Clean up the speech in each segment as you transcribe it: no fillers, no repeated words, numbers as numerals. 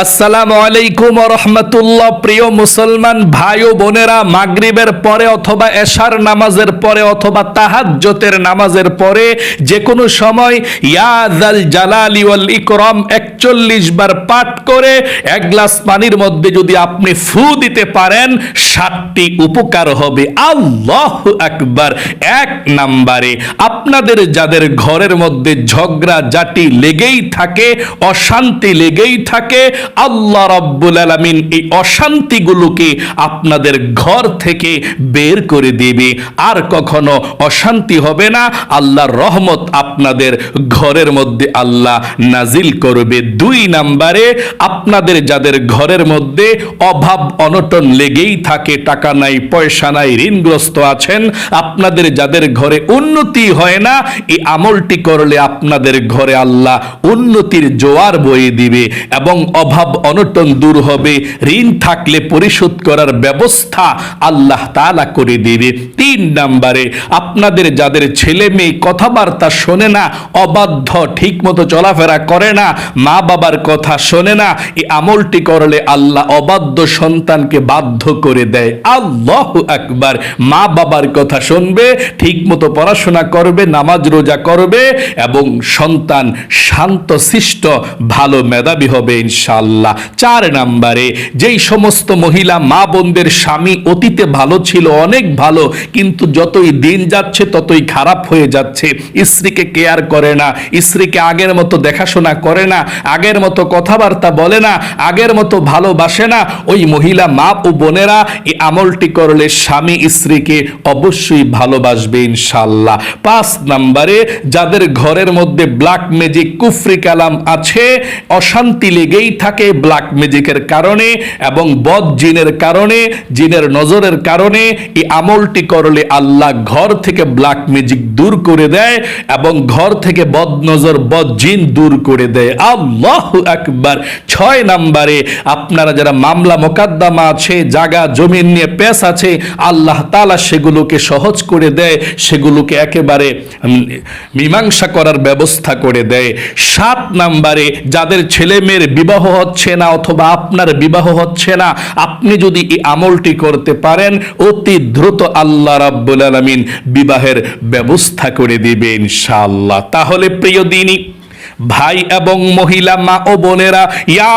আসসালামু আলাইকুম ওয়া রাহমাতুল্লাহ। প্রিয় মুসলমান ভাই ও বোনেরা, মাগরিবের পরে অথবা এশার নামাজের পরে অথবা তাহাজ্জুদের নামাজের পরে যে কোনো সময় ইয়া যাল জালালি ওয়াল ইকরাম 41 বার পাঠ করে এক গ্লাস পানির মধ্যে যদি আপনি ফু দিতে পারেন 7টি উপকার হবে। আল্লাহু আকবার। এক নম্বরে, আপনাদের যাদের ঘরের মধ্যে ঝগড়া জাটি লেগেই থাকে, অশান্তি লেগেই থাকে, আল্লাহ রাব্বুল আলামিন এই অশান্তিগুলোকে আপনাদের ঘর থেকে বের করে দিবে। আর কখনো অশান্তি হবে না। আল্লাহর রহমত আপনাদের ঘরের মধ্যে আল্লাহ নাজিল করবে। 2 নম্বরে, আপনাদের যাদের ঘরের মধ্যে অভাব অনটন লেগেই থাকে, টাকা নাই, পয়সা নাই, ঋণগ্রস্ত আছেন, আপনাদের যাদের ঘরে উন্নতি হয় না, এই আমলটি করলে আপনাদের ঘরে আল্লাহ উন্নতির জোয়ার বয়ে দিবে এবং অভাব অনটন দূর হবে। ঋণ থাকলে পরিশোধ করার ব্যবস্থা আল্লাহ তাআলা করে দিবে। 3 নম্বরে, আপনাদের যাদের ছেলে মেয়ে কথাবার্তা শোনে না, অবাধ্য, ঠিক মতো চলাফেরা করে না, মা বাবার কথা শোনে না, এই আমলটি করলে আল্লাহ অবাধ্য সন্তানকে বাধ্য করে দেয়। আল্লাহু আকবার। মা বাবার কথা শুনবে, ঠিক মতো পড়াশোনা করবে, নামাজ রোজা করবে এবং সন্তান শান্তশিষ্ট ভালো মেধাবী হবে ইনশাআল্লাহ। 4 নম্বরে, যেই সমস্ত মহিলা মা বোনদের স্বামী অতীতে ভালো ছিল, অনেক ভালো, কিন্তু যতই দিন যাচ্ছে ততই খারাপ হয়ে যাচ্ছে, স্ত্রীকে কেয়ার করে না, স্ত্রীকে আগের মতো দেখাশোনা করে না, আগের মতো কথাবার্তা বলে না, আগের মতো ভালোবাসে না, ওই মহিলা মা ও বোনেরা এই আমলটি করলে স্বামী স্ত্রীকে অবশ্যই ভালোবাসবে ইনশাআল্লাহ। 5 নম্বরে, যাদের ঘরের মধ্যে ব্ল্যাক ম্যাজিক, কুফরি কালাম আছে, অশান্তি লেগেই থাকে ব্ল্যাক ম্যাজিকের কারণে এবং বদ জিনের কারণে, জিনের নজরের কারণে, এই আমলটি করলে আল্লাহ ঘর থেকে ব্ল্যাক ম্যাজিক দূর করে দেয় এবং ঘর থেকে বদ নজর, বদ জিন দূর করে দেয়। আল্লাহু আকবার। 6 নম্বরে, আপনারা যারা মামলা মোকদ্দমা আছে, জায়গা জমিন নিয়ে পেশ আছে, আল্লাহ তাআলা সেগুলোকে সহজ করে দেয়, সেগুলোকে একেবারে মীমাংসা করার ব্যবস্থা করে দেয়। 7 নম্বরে, যাদের ছেলে মেয়ের বিবাহ হচ্ছে না অথবা আপনার বিবাহ হচ্ছে না, আপনি যদি এই আমলটি করতে পারেন, অতি দ্রুত আল্লাহ রাব্বুল আলামিন বিবাহের ব্যবস্থা করে দিবে ইনশাআল্লাহ। তাহলে প্রিয় দিনী ভাই এবং মহিলা মা ও বোনেরা, ইয়া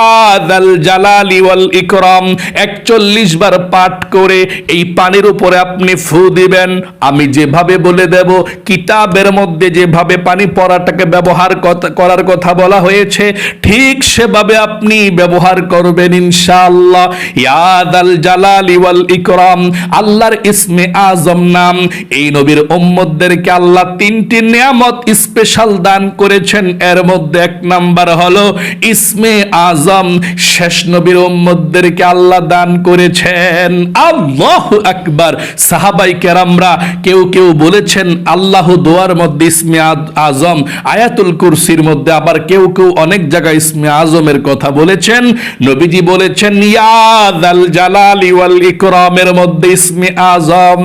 যাল জালালি ওয়াল ইকরাম 41 বার পাঠ করে এই পানির উপরে আপনি ফু দিবেন। আমি যেভাবে বলে দেব, কিতাবের মধ্যে যেভাবে পানি পড়াটাকে ব্যবহার করার কথা বলা হয়েছে, ঠিক সেভাবে আপনি ব্যবহার করবেন ইনশাআল্লাহ। ইয়া যাল জালালি ওয়াল ইকরাম আল্লাহর ইসমে আজম নাম। এই নবীর উম্মতদেরকে আল্লাহ 3টি নিয়ামত স্পেশাল দান করেছেন। এর মধ্যে 1 নাম্বার হলো ইসমে আজম। শেষ নবীর উম্মতদেরকে আল্লাহ দান করেছেন। আল্লাহু আকবার। সাহাবায়ে কেরামরা কেউ কেউ বলেছেন আল্লাহ দোয়ার মধ্যে ইসমে আজম, আয়াতুল কুরসির মধ্যে, আবার কেউ কেউ অনেক জায়গায় ইসমে আজমের কথা বলেছেন। নবীজি বলেছেন ইয়া যাল জালালি ওয়াল ইকরামের মধ্যে ইসমে আজম।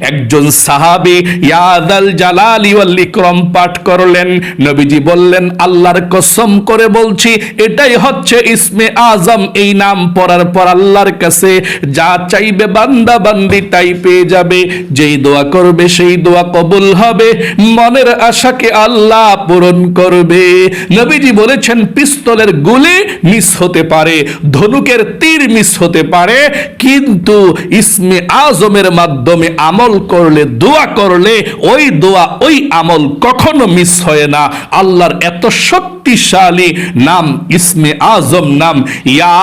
একজন সাহাবী ইয়া যাল জালালি ওয়াল ইকরাম পাঠ করলেন। নবীজি বললেন আল্লাহর কসম করে বলছি, এটাই হচ্ছে ইসমে আজম। এই নাম পড়ার পর আল্লাহর কাছে যা চাইবে বান্দা বান্দি তাই পেয়ে যাবে। যেই দোয়া করবে সেই দোয়া কবুল হবে, মনের আশাকে আল্লাহ পূরণ করবে। নবীজি বলেছেন পিস্তলের গুলি মিস হতে পারে, ধনুকের তীর মিস হতে পারে, কিন্তু ইসমে আজমের মাধ্যমে আমল করলে, দোয়া করলে, ওই দোয়া, ওই আমল কখনো মিস হয় না। আল্লাহর এত শক্তিশালী নাম ইসমে আজম নাম, ইয়া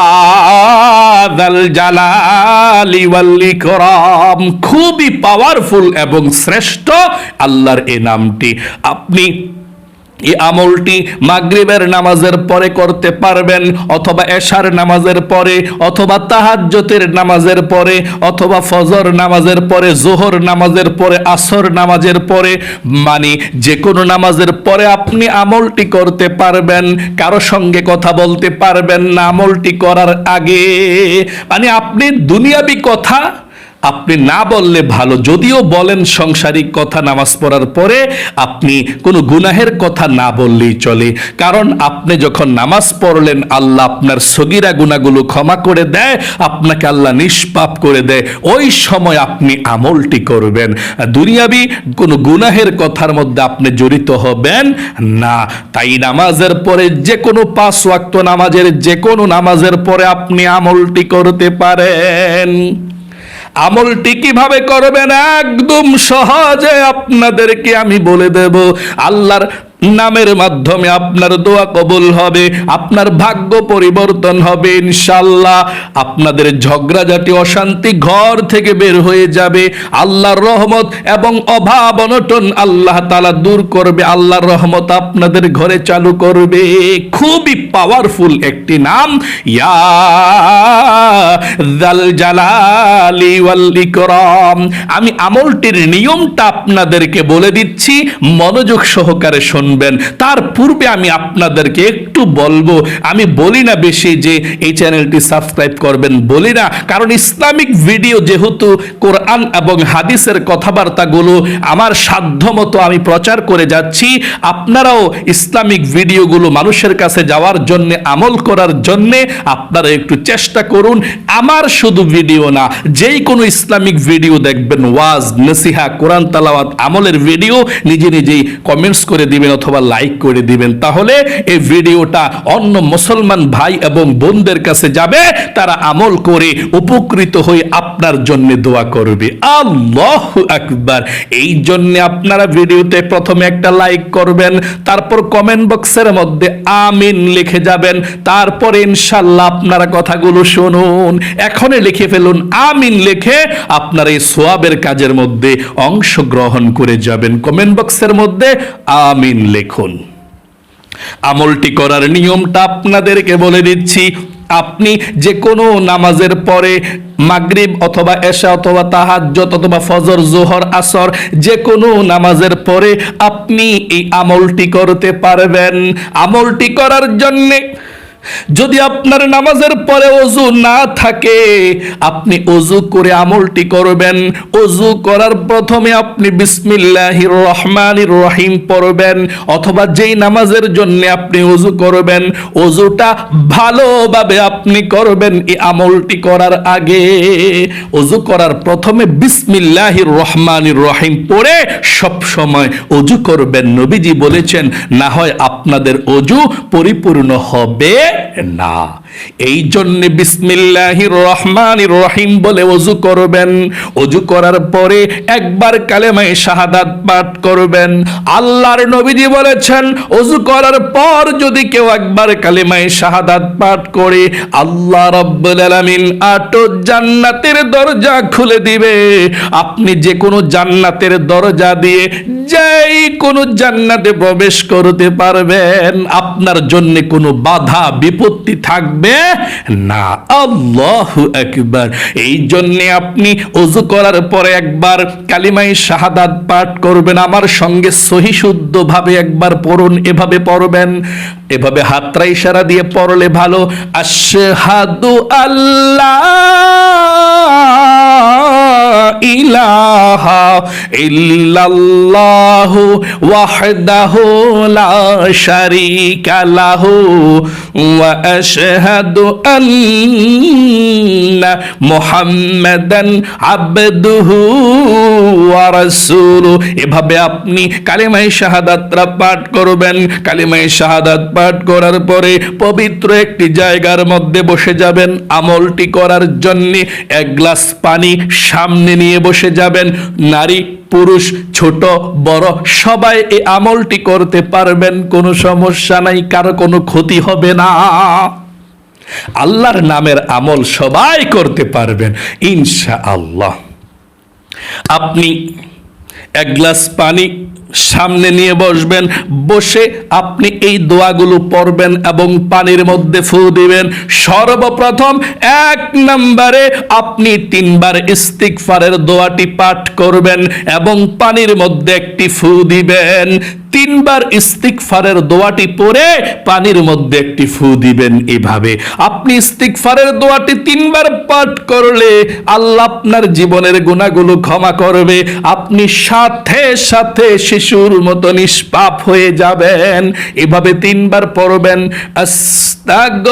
যাল জালালি ওয়াল ইকরাম, খুবই পাওয়ারফুল এবং শ্রেষ্ঠ আল্লাহর এই নামটি। আপনি এই আমলটি মাগরিবের নামাজের পরে করতে পারবেন, অথবা এশার নামাজের পরে, অথবা তাহাজ্জুদের নামাজের পরে, অথবা ফজর নামাজের পরে, যোহর নামাজের পরে, আসর নামাজের পরে, মানে যে কোনো নামাজের পরে আপনি আমলটি করতে পারবেন। কারো সঙ্গে কথা বলতে পারবেন না আমলটি করার আগে। মানে আপনি দুনিয়াবি কথা আপনি না বললে ভালো। যদিও বলেন সংসারিক কথা নামাজ পড়ার পরে, আপনি কোনো গুনাহের কথা না বললেই চলে। কারণ আপনি যখন নামাজ পড়লেন, আল্লাহ আপনার সগীরা গুনাহগুলো ক্ষমা করে দেয়, আপনাকে আল্লাহ নিষ্পাপ করে দেয়। ওই সময় আপনি আমলটি করবেন। দুনিয়াবি কোনো গুনাহের কথার মধ্যে আপনি জড়িত হবেন না। তাই নামাজের পরে, যে কোনো 5 ওয়াক্ত নামাজের যে কোনো নামাজের পরে আপনি আমলটি করতে পারেন। আমলটি কিভাবে করবেন একদম সহজে আপনাদেরকে আমি বলে দেব। আল্লাহর নামের মাধ্যমে আপনার দোয়া কবুল হবে, আপনার ভাগ্য পরিবর্তন হবে ইনশাআল্লাহ। আপনাদের ঝগড়াঝাটি অশান্তি ঘর থেকে বের হয়ে যাবে। আল্লাহর রহমত এবং অভাব অনটন আল্লাহ তাআলা দূর করবে। আল্লাহর রহমত আপনাদের ঘরে চালু করবে। খুবই পাওয়ারফুল একটি নাম, ইয়া যাল জালালি ওয়াল ইকরাম। আমি আমলটির নিয়মটা আপনাদেরকে বলে দিচ্ছি, মনোযোগ সহকারে শুনুন। তার পূর্বে আমি আপনাদেরকে একটু বলবো, আমি বলি না বেশি যে এই চ্যানেলটি সাবস্ক্রাইব করবেন, বলি না। কারণ ইসলামিক ভিডিও যেহেতু কোরআন এবং হাদিসের কথাবার্তাগুলো আমার সাধ্যমতো আমি প্রচার করে যাচ্ছি, আপনারাও ইসলামিক ভিডিওগুলো মানুষের কাছে যাওয়ার জন্য, আমল করার জন্য আপনারা একটু চেষ্টা করুন। আমার শুধু ভিডিও না, যেই কোনো ইসলামিক ভিডিও দেখবেন, ওয়াজ, নসিহা, কোরআন তেলাওয়াত, আমলের ভিডিও নিজে নিজেই কমেন্টস করে দিবেন অথবা লাইক করে দিবেন। তাহলে এই ভিডিওটা অন্য মুসলমান ভাই এবং বোনদের কাছে যাবে, তারা আমল করে উপকৃত হয়ে আপনার জন্য দোয়া করবে। আল্লাহু আকবার। এই জন্য আপনারা ভিডিওতে প্রথমে একটা লাইক করবেন, তারপর কমেন্ট বক্সের মধ্যে আমিন লিখে যাবেন। তারপরে ইনশাআল্লাহ আপনারা কথাগুলো শুনুন। এখনই লিখে ফেলুন, আমিন লিখে আপনারা এই সওয়াবের কাজের মধ্যে অংশগ্রহণ করে যাবেন। কমেন্ট বক্সের মধ্যে আমিন লিখুন। আমলটি করার নিয়মটা আপনাদেরকে বলে দিচ্ছি। আপনি যে কোনো নামাজের পরে, মাগরিব অথবা এশা অথবা তাহাজ্জুদ অথবা ফজর, জোহর, আসর, যে কোনো নামাজের পরে আপনি এই আমলটি করতে পারবেন। আমলটি করার জন্যে যদি আপনার নামাজের পরে ওযু না থাকে, আপনি ওযু করে আমলটি করবেন। ওযু করার প্রথমে আপনি বিসমিল্লাহির রহমানির রহিম পড়বেন, অথবা যেই নামাজের জন্য আপনি ওযু করবেন, ওযুটা ভালোভাবে আপনি করবেন। এই আমলটি করার আগে ওযু করার প্রথমে বিসমিল্লাহির রহমানির রহিম পড়ে সব সময় ওযু করবেন। নবীজি বলেছেন, না হয় আপনাদের ওযু পরিপূর্ণ হবে না। এই জন্য বিসমিল্লাহির রহমানির রহিম বলে ওযু করবেন। ওযু করার পরে একবার কালেমায়ে শাহাদাত পাঠ করবেন। আল্লাহর নবীজি বলেছেন, ওযু করার পর যদি কেউ একবার কালেমায়ে শাহাদাত পাঠ করে, আল্লাহ রাব্বুল আলামিন 8 জান্নাতের দরজা খুলে দিবে। আপনি যে কোনো জান্নাতের দরজা দিয়ে যেই কোনো জান্নাতে প্রবেশ করতে পারবেন। আপনার জন্য কোনো বাধা বিপত্তি থাকবে না। আল্লাহু আকবার। এই জন্য আপনি ওযু করার পরে একবার কালিমায়ে শাহাদাত পাঠ করবেন। আমার সঙ্গে সহি শুদ্ধ ভাবে একবার পড়ুন। এভাবে পড়বেন, এভাবে হাতটা ইশারা দিয়ে পড়লে ভালো। আশহাদু আল্লাহ ইলাহা ইল্লাল্লাহু ওয়াহদাহু লা শারীকা লাহু ওয়া আশহাদু আন্না মুহাম্মাদান আবদুহু ওয়া রাসূলুহু। এভাবে আপনি কালিমায়ে শাহাদাতটা পাঠ করবেন। কালিমায়ে শাহাদাত পাঠ করার পরে পবিত্র একটি জায়গার মধ্যে বসে যাবেন। আমলটি করার জন্য এক গ্লাস পানি সামনে নিয়ে বসে যাবেন। নারী পুরুষ ছোট বড় সবাই এই আমলটি করতে পারবেন, কোনো সমস্যা নাই, কারো কোনো ক্ষতি হবে না। আল্লাহর নামের আমল সবাই করতে পারবেন ইনশাআল্লাহ। আপনি এক গ্লাস পানি সামনে নিয়ে বসবেন। বসে আপনি এই দোয়াগুলো পড়বেন এবং পানির মধ্যে ফু দিবেন। সর্বপ্রথম 1 নম্বরে আপনি 3 বার ইস্তিগফারের দোয়াটি পাঠ করবেন এবং পানির মধ্যে একটি ফু দিবেন। তিনবার ইস্তিগফারের দোয়াটি পড়ে পানির মধ্যে একটি ফু দিবেন। এভাবে আপনি ইস্তিগফারের দোয়াটি তিনবার পাঠ করলে আল্লাহ আপনার জীবনের গুনাহগুলো ক্ষমা করবে। আপনি সাথে সাথে শিশুর মতো নিষ্পাপ হয়ে যাবেন। এভাবে তিনবার পড়বেন, আস্তাগফিরুল্লাহ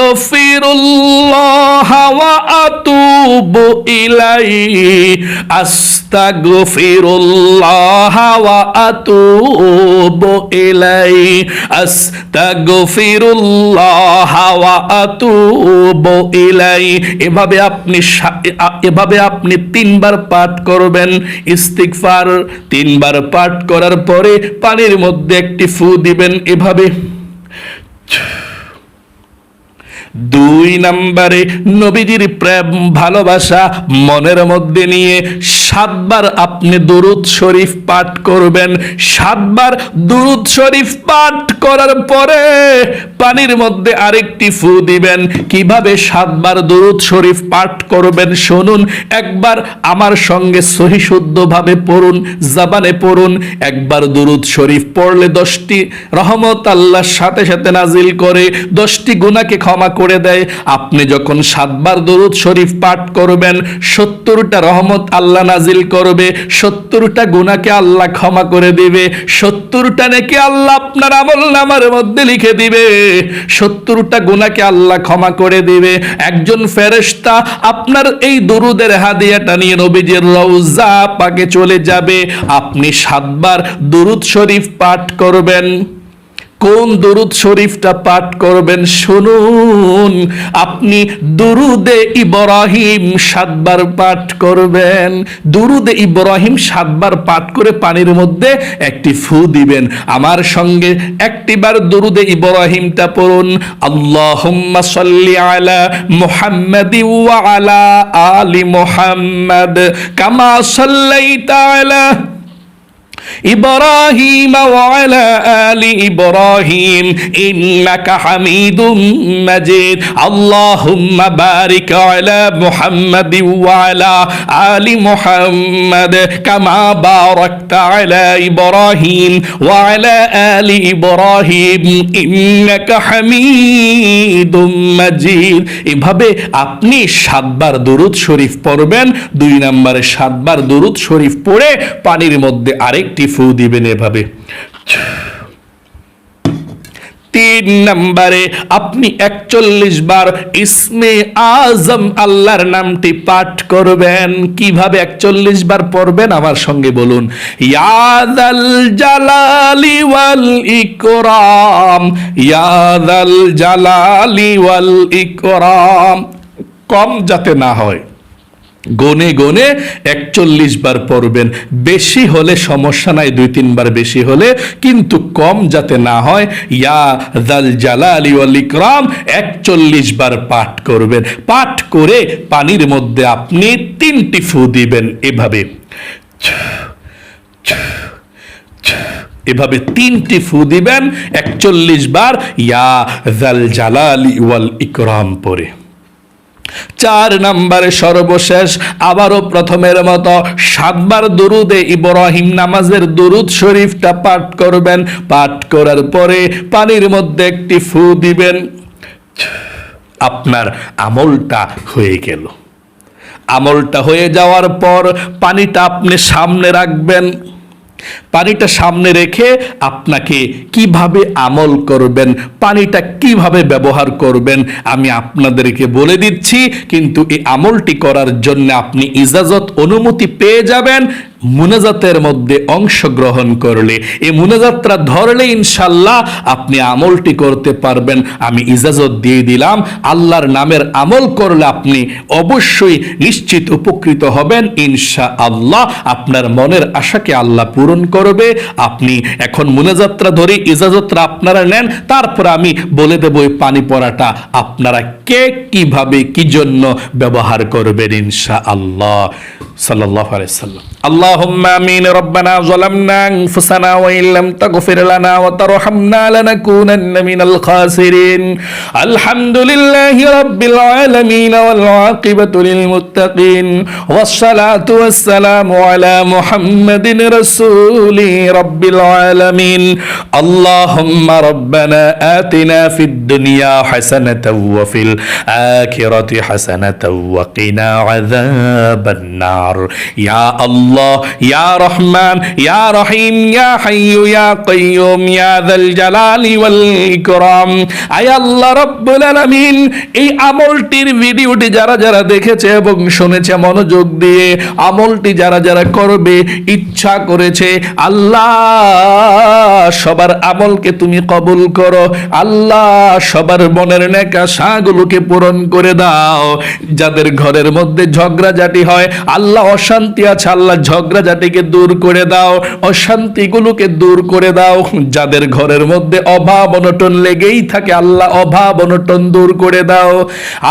ওয়া আতুবু ইলাইহি, আস্তাগফিরুল্লাহ ওয়া আতুবু ইলাইহি, আস্তাগফিরুল্লাহ ওয়া আতুবু ইলাইহি। এভাবে আপনি তিনবার পাঠ করবেন ইস্তিগফার। তিনবার পাঠ করার পরে পানির মধ্যে একটি ফু দিবেন এভাবে। 2 নম্বরে নবীজির প্রেম ভালোবাসা মনের মধ্যে নিয়ে 7 বার আপনি দুরূদ শরীফ পাঠ করবেন। 7 বার দুরূদ শরীফ পাঠ করার পরে পানির মধ্যে আরেকটি ফু দিবেন। কিভাবে 7 বার দুরূদ শরীফ পাঠ করবেন শুনুন। একবার আমার সঙ্গে সহি শুদ্ধভাবে পড়ুন, জবানে পড়ুন। একবার দুরূদ শরীফ পড়লে 10টি রহমত আল্লাহর সাথে সাথে নাজিল করে, 10টি গুনাহকে ক্ষমা করে দেয়। আপনি যখন 7 বার দুরূদ শরীফ পাঠ করবেন 70টা রহমত আল্লাহ নাজিল করবে, 70টা গুনাহকে আল্লাহ ক্ষমা করে দিবে, 70টা নেকি আল্লাহ আপনার আমলনামার মধ্যে লিখে দিবে, 70টা গুনাহকে আল্লাহ ক্ষমা করে দিবে। একজন ফেরেশতা আপনার এই দুরূদের হাদিয়াটা নিয়ে নবীজির রওজা পাকে চলে যাবে। আপনি 7 বার দুরূদ শরীফ পাঠ করবেন। কোন দুরূদ শরীফটা পাঠ করবেন শুনুন। আপনি দুরূদে ইব্রাহিম 7 বার পাঠ করবেন। দুরূদে ইব্রাহিম 7 বার পাঠ করে পানির মধ্যে একটি ফু দিবেন। আমার সঙ্গে একটিবার দুরূদে ইব্রাহিমটা পড়ুন। আল্লাহুম্মা সাল্লি আলা মুহাম্মাদি ওয়া আলা আলি মুহাম্মাদ কামা সাল্লাইতা আলা ইব্রাহিম ওয়া আলা আলি ইব্রাহিম ইন্নাকা হামিদুম মাজিদ। আল্লাহুম্মা বারিক আলা মুহাম্মাদ ওয়া আলা আলি মুহাম্মাদ কামা বারাকতা আলা ইব্রাহিম ওয়া আলা আলি ইব্রাহিম ইন্নাকা হামিদুম মাজিদ। এভাবে আপনি 7 বার দুরূদ শরীফ পড়বেন। 2 নম্বরে 7 বার দুরূদ শরীফ পড়ে পানির মধ্যে আরেকটি ফু দিবেন এভাবে। 3 নম্বরে আপনি 41 বার ইসমে আজম আল্লাহর নামটি পাঠ করবেন। কিভাবে 41 বার পড়বেন আমার সঙ্গে বলুন। ইয়া যাল জালালি ওয়াল ইকরাম, ইয়া যাল জালালি ওয়াল ইকরাম। কম যাতে না হয়, গনে গনে 41 বার পড়বেন। বেশি হলে সমস্যা নাই, 2-3 বার বেশি হলে, কিন্তু কম যাতে না হয়। ইয়া যাল জালালি ওয়াল ইকরাম 41 বার পাঠ করবেন। পাঠ করে পানির মধ্যে আপনি 3টি ফু দিবেন এভাবে। এভাবে 3টি ফু দিবেন 41 বার ইয়া যাল জালালি ওয়াল ইকরাম পড়ে। 4 নম্বরে সর্বশেষ আবারও প্রথমের মতো 7 বার দুরূদে ইব্রাহিম নামাজের দুরূদ শরীফটা পাঠ করবেন। পাঠ করার পরে পানির মধ্যে একটি ফু দিবেন। আপনার আমলটা হয়ে গেল। আমলটা হয়ে যাওয়ার পর পানিটা আপনি সামনে রাখবেন। পানিটা সামনে রেখে আপনাকে কিভাবে আমল করবেন, পানিটা কিভাবে ব্যবহার করবেন আমি আপনাদেরকে বলে দিচ্ছি। কিন্তু এই আমলটি করার জন্য আপনি ইজাজত অনুমতি পেয়ে যাবেন মুনাজাতের মধ্যে অংশগ্রহণ করলে। এই মুনাজাতটা ধরলে ইনশাআল্লাহ আপনি আমলটি করতে পারবেন। আমি ইজাজত দিয়ে দিলাম। আল্লাহর নামের আমল করলে আপনি অবশ্যই নিশ্চিত উপকৃত হবেন ইনশাআল্লাহ। আপনার মনের আশাকে আল্লাহ পূরণ করবে। আপনি এখন মুনাজাতটা ধরে ইজাজতটা আপনারা নেন, তারপর আমি বলে দেব এই পানি পড়াটা আপনারা কে কিভাবে কি জন্য ব্যবহার করবেন ইনশাআল্লাহ। সাল্লাল্লাহু আলাইহি ওয়াসাল্লাম। اللهم آمين ربنا ظلمنا أنفسنا وإن لم تغفر لنا وترحمنا لنكونن من الخاسرين الحمد لله رب العالمين والعاقبة للمتقين والصلاة والسلام على محمد رسول رب العالمين اللهم ربنا آتنا في الدنيا حسنة وفي الآخرة حسنة وقنا عذاب النار يا الله يا رحمن يا رحيم يا حي يا قيوم يا ذا الجلال والإكرام আয় আল্লাহ রব্বুল আলামিন এই আমলটির ভিডিওটি যারা যারা দেখেছে এবং শুনেছে মনোযোগ দিয়ে আমলটি যারা যারা করবে ইচ্ছা করেছে আল্লাহ সবার আমলকে তুমি কবুল করো আল্লাহ সবার মনের নেক আশাগুলোকে পূরণ করে দাও যাদের ঘরের মধ্যে ঝগড়াঝাটি হয় আল্লাহ অশান্তি আছে আল্লাহ ঝগড়াঝাটিকে দূর করে দাও অশান্তিগুলোকে দূর করে দাও যাদের ঘরের মধ্যে অভাব অনটন লেগেই থাকে আল্লাহ অভাব অনটন দূর করে দাও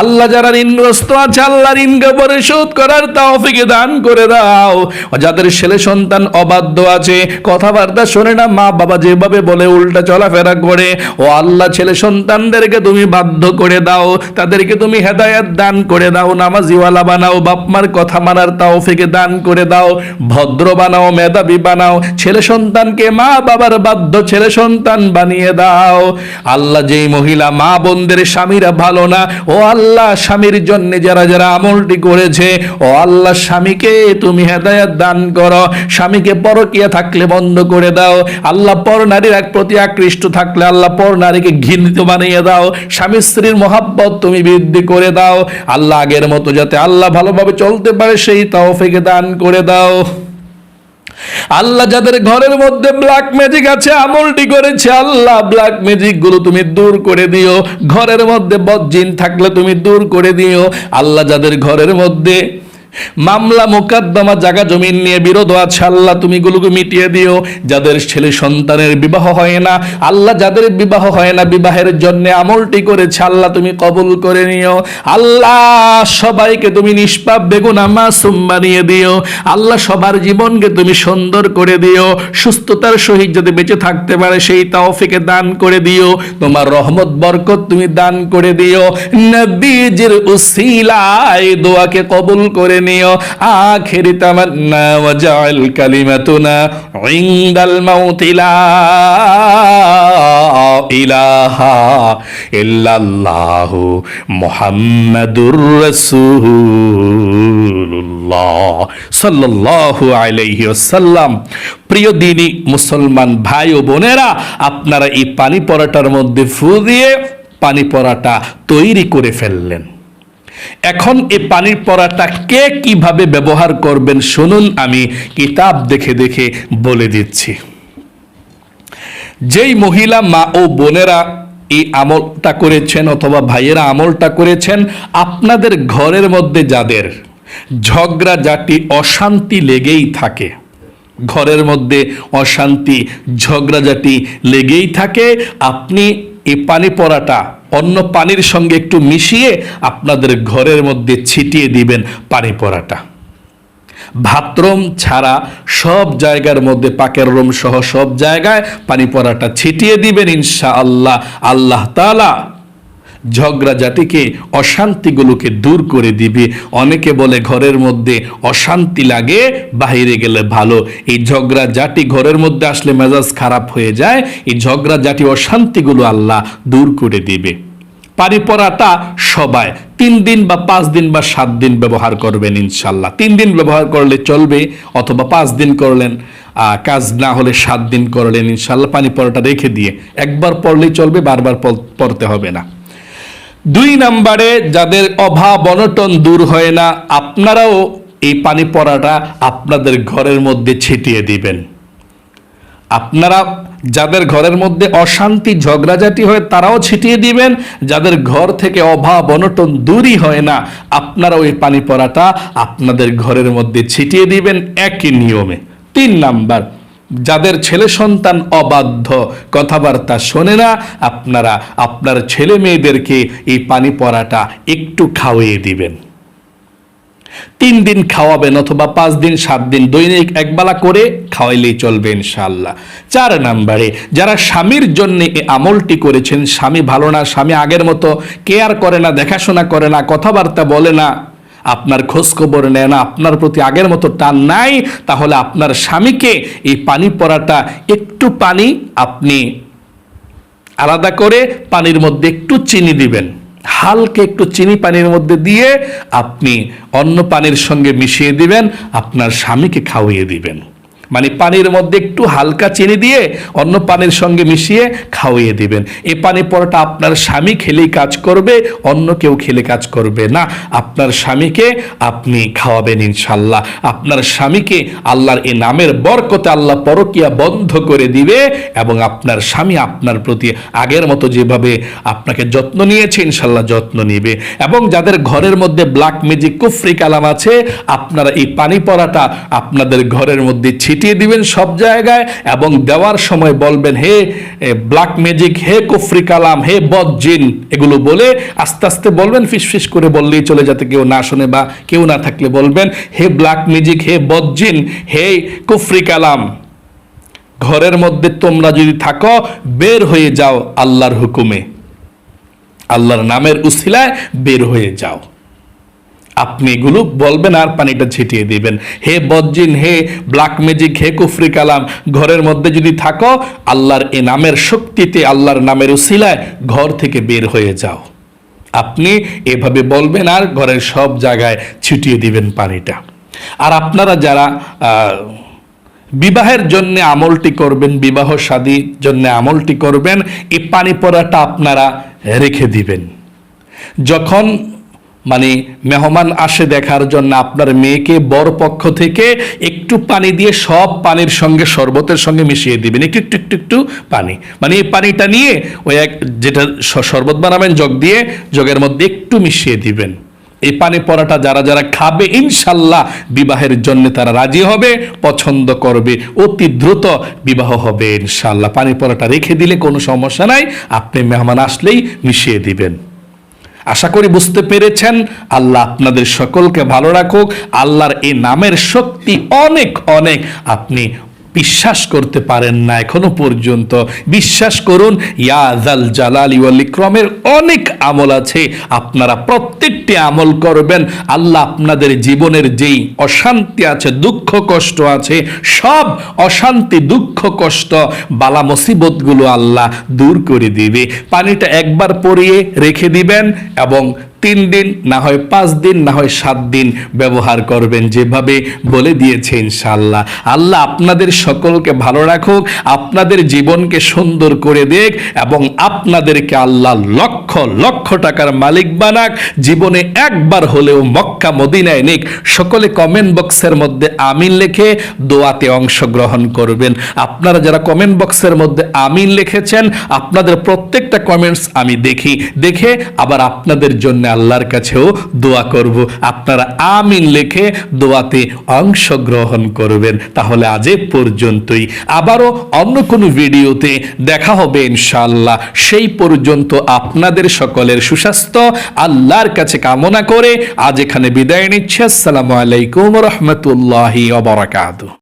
আল্লাহ যারা ঋণগ্রস্ত আছে আল্লাহ ঋণকে পরিশোধ করার তৌফিক দান করে দাও যাদের ছেলে সন্তান অবাধ্য আছে কথাবার্তা শোনে না মা বাবা যেভাবে বলে উল্টা চলাফেরা করে ও আল্লাহ ছেলে সন্তানদেরকে তুমি বাধ্য করে দাও তাদেরকে তুমি হেদায়েত দান করে দাও নামাজিওয়ালা বানাও বাপ মার কথা মানার তৌফিক দান করে দাও ভদ্র বানাও মেধাবী বানাও ছেলে সন্তানকে মা বাবার বাধ্য ছেলে সন্তান বানিয়ে দাও আল্লাহ যেই মহিলা মা বোনদের স্বামীরা ভালো না ও আল্লাহ স্বামীর জন্য যারা যারা আমলটি করেছে ও আল্লাহ স্বামীকে তুমি হেদায়েত দান করো স্বামীকে পরকিয়া থাকলে বন্ধ করে দাও আল্লাহ পর নারীর এক প্রতি আকৃষ্ট থাকলে আল্লাহ পর নারীকে ঘৃণিত বানিয়ে দাও স্বামী স্ত্রীর মহাব্বত তুমি বৃদ্ধি করে দাও আল্লাহ আগের মতো যাতে আল্লাহ ভালোভাবে চলতে পারে সেই তৌফিক দান করে দাও আল্লাহ যাদের ঘরের মধ্যে ব্ল্যাক ম্যাজিক আছে আমলটি করেছে আল্লাহ ব্ল্যাক ম্যাজিক গুলো তুমি দূর করে দিও ঘরের মধ্যে বদজিন থাকলে তুমি দূর করে দিও আল্লাহ যাদের ঘরের মধ্যে মামলা মোকদ্দমা জায়গা জমিন নিয়ে বিরোধ আছে আল্লাহ তুমি গুলোকে মিটিয়ে দিও যাদের ছেলে সন্তানের বিবাহ হয় না আল্লাহ যাদের বিবাহ হয় না বিবাহের জন্য আমলটি করেছে আল্লাহ তুমি কবুল করে নিও আল্লাহ সবাইকে তুমি নিষ্পাপ বেগুনা মাসুম বানিয়ে দিও আল্লাহ সবার জীবনকে তুমি সুন্দর করে দিও সুস্থতার সহিত যদি বেঁচে থাকতে পারে সেই তৌফিকে দান করে দিও তোমার রহমত বরকত তুমি দান করে দিও নবীজির উসিলায় দোয়াকে কবুল করে নিও আখিরি তামান্না ওয়াজআল কালিমাতুনা ইনদাল মাউত লা ইলাহা ইল্লাল্লাহু মুহাম্মাদুর রাসূলুল্লাহ সাল্লাল্লাহু আলাইহি ওয়াসাল্লাম প্রিয় দিনী মুসলমান ভাই ও বোনেরা আপনারা এই পানি পড়াটার মধ্যে ফু দিয়ে পানি পড়াটা তৈরি করে ফেললেন এখন এই পানির পড়াটা কে কিভাবে ব্যবহার করবেন শুনুন আমি কিতাব দেখে দেখে বলে দিচ্ছি যেই মহিলা মা ও বোনেরা এই আমলটা করেছেন অথবা ভাইয়েরা আমলটা করেছেন আপনাদের ঘরের মধ্যে যাদের ঝগড়াঝাটি অশান্তি লেগেই থাকে ঘরের মধ্যে অশান্তি ঝগড়াঝাটি লেগেই থাকে আপনি এই পানি পড়াটা অন্য পানির সঙ্গে একটু মিশিয়ে আপনাদের ঘরের মধ্যে ছিটিয়ে দিবেন পানি পড়াটা বাথরুম ছাড়া সব জায়গার মধ্যে পাকের রুম সহ সব জায়গায় পানি পড়াটা ছিটিয়ে দিবেন ইনশাআল্লাহ আল্লাহ তাআলা ঝগড়াঝাটিকে অশান্তিগুলোকে দূর করে দিবে অনেকে বলে ঘরের মধ্যে অশান্তি লাগে বাইরে গেলে ভালো এই ঝগড়াঝাটি ঘরের মধ্যে আসলে মেজাজ খারাপ হয়ে যায় এই ঝগড়াঝাটি অশান্তিগুলো আল্লাহ দূর করে দিবে পানি পড়াটা সবাই 3 দিন বা 5 দিন বা 7 দিন ব্যবহার করবেন ইনশাআল্লাহ 3 দিন ব্যবহার করলে চলবে অথবা 5 দিন করলেন কাজ না হলে 7 দিন করলেন ইনশাআল্লাহ পানি পড়াটা রেখে দিয়ে একবার পড়লেই চলবে বারবার পড়তে হবে না 2 নম্বরে যাদের অভাব অনটন দূর হয় না আপনারাও এই পানি পড়াটা আপনাদের ঘরের মধ্যে ছিটিয়ে দিবেন আপনারা যাদের ঘরের মধ্যে অশান্তি ঝগড়াঝাটি হয় তারাও ছিটিয়ে দিবেন যাদের ঘর থেকে অভাব অনটন দূরই হয় না আপনারা ওই পানি পড়াটা আপনাদের ঘরের মধ্যে ছিটিয়ে দিবেন একই নিয়মে 3 নাম্বার যাদের ছেলে সন্তান অবাধ্য কথাবার্তা শোনে না আপনারা আপনার ছেলে মেয়েদেরকে এই পানি পড়াটা একটু খাওয়িয়ে দিবেন 3 দিন খাওয়াবেন অথবা 5 দিন 7 দিন দৈনিক একবেলা করে খাওয়াইলেই চলবে ইনশাআল্লাহ। 4 নম্বরে যারা স্বামীর জন্য এই আমলটি করেছেন, স্বামী ভালো না, স্বামী আগের মতো কেয়ার করে না, দেখাশোনা করে না, কথাবার্তা বলে না, আপনার খোঁজ খবর নেয় না, আপনার প্রতি আগের মতো টান নাই, তাহলে আপনার স্বামীকে এই পানি পড়াটা, একটু পানি আপনি আলাদা করে পানির মধ্যে একটু চিনি দিবেন, হালকা একটু চিনি পানির মধ্যে দিয়ে আপনি অন্য পানির সঙ্গে মিশিয়ে দিবেন, আপনার স্বামীকে খাওয়িয়ে দিবেন। মানে পানির মধ্যে একটু হালকা চিনি দিয়ে অন্য পানির সঙ্গে মিশিয়ে খাওয়িয়ে দিবেন। এই পানি পড়াটা আপনার স্বামী খেলেই কাজ করবে, অন্য কেউ খেলে কাজ করবে না। আপনার স্বামীকে আপনি খাওয়াবেন ইনশাল্লাহ। আপনার স্বামীকে আল্লাহর এই নামের বরকতে আল্লাহ পরকিয়া বন্ধ করে দিবে এবং আপনার স্বামী আপনার প্রতি আগের মতো যেভাবে আপনাকে যত্ন নিয়েছে ইনশাল্লাহ যত্ন নিবে। এবং যাদের ঘরের মধ্যে ব্ল্যাক ম্যাজিক কুফরি কালাম আছে, আপনারা এই পানি পড়াটা আপনাদের ঘরের মধ্যে ছিটিয়ে দিবেন সব জায়গায় এবং দেওয়ার সময় বলবেন, হে ব্ল্যাক ম্যাজিক, হে কুফরি কালাম, হে বদজিন, এগুলো বলে আস্তে আস্তে বলবেন, ফিসফিস করে বললেই চলে, যাতে কেউ না শুনে বা কেউ না থাকলে বলবেন, হে ব্ল্যাক ম্যাজিক, হে বদজিন, হে কুফরি কালাম, ঘরের মধ্যে তোমরা যদি থাকো বের হয়ে যাও আল্লাহর হুকুমে, আল্লাহর নামের উসিলায় বের হয়ে যাও। আপনি এগুলো বলবেন আর পানিটা ছিটিয়ে দিবেন। হে বদজিন, হে ব্ল্যাক ম্যাজিক, হে কুফরি কালাম, ঘরের মধ্যে যদি থাকো আল্লাহর এ নামের শক্তিতে, আল্লাহর নামের উসিলায় ঘর থেকে বের হয়ে যাও। আপনি এভাবে বলবেন আর ঘরের সব জায়গায় ছিটিয়ে দিবেন পানিটা। আর আপনারা যারা বিবাহের জন্য আমলটি করবেন, বিবাহ শাদীর জন্য আমলটি করবেন, এই পানি পড়াটা আপনারা রেখে দিবেন। যখন মানে মেহমান আসে দেখার জন্য, আপনার মেয়েকে বর পক্ষ থেকে একটু পানি দিয়ে সব পানির সঙ্গে শরবতের সঙ্গে মিশিয়ে দিবেন, একটু একটু একটু একটু পানি, মানে এই পানিটা নিয়ে ওই যেটা শরবত বানাবেন জগ দিয়ে, জগের মধ্যে একটু মিশিয়ে দিবেন। এই পানি পড়াটা যারা যারা খাবে ইনশাল্লাহ বিবাহের জন্য তারা রাজি হবে, পছন্দ করবে, অতি দ্রুত বিবাহ হবে ইনশাল্লাহ। পানি পড়াটা রেখে দিলে কোনো সমস্যা নাই, আপনি মেহমান আসলেই মিশিয়ে দিবেন। আশা করি বুঝতে পেরেছেন। আল্লাহ আপনাদের সকলকে ভালো রাখুক। আল্লাহর এই নামের শক্তি অনেক অনেক, আপনি বিশ্বাস করতে পারেন না এখনো পর্যন্ত, বিশ্বাস করুন। ইয়া যাল জালালি ওয়াল ইকরামের অনেক আমল আছে, আপনারা প্রত্যেকটি আমল করবেন। আল্লাহ আপনাদের জীবনের যেই অশান্তি আছে, দুঃখ কষ্ট আছে, সব অশান্তি, দুঃখ কষ্ট, বালা মুসিবতগুলো আল্লাহ দূর করে দিবে। পানিটা একবার পরিয়ে রেখে দিবেন এবং 3 দিন, না হয় 5 দিন, না হয় 7 দিন ব্যবহার করবেন, যেভাবে বলে দিয়েছে ইনশাআল্লাহ। আল্লাহ আপনাদের সকলকে ভালো রাখুক, আপনাদের জীবনকে সুন্দর করে দেখ এবং আপনাদেরকে আল্লাহ লক্ষ লক্ষ টাকার মালিক বানাক। জীবনে একবার হলেও মক্কা মদিনায় নিক। সকলে কমেন্ট বক্সের মধ্যে আমিন লিখে দোয়াতে অংশগ্রহণ করবেন। আপনারা যারা কমেন্ট বক্সের মধ্যে আমিন লিখেছেন, আপনাদের প্রত্যেকটা কমেন্টস আমি দেখি, দেখে আবার আপনাদের জন্য আল্লাহর কাছেও দোয়া করব। আপনারা আমিন লিখে দোয়াতে অংশগ্রহণ করবেন। তাহলে আজ এ পর্যন্তই, আবারও অন্য কোনো ভিডিওতে দেখা হবে ইনশাআল্লাহ। সেই পর্যন্ত আপনাদের সকলের সুস্বাস্থ্য আল্লাহর কাছে কামনা করে আজ এখানে বিদায় নিচ্ছি। আসসালামু আলাইকুম ওয়া রাহমাতুল্লাহি ওয়া বারাকাতুহু।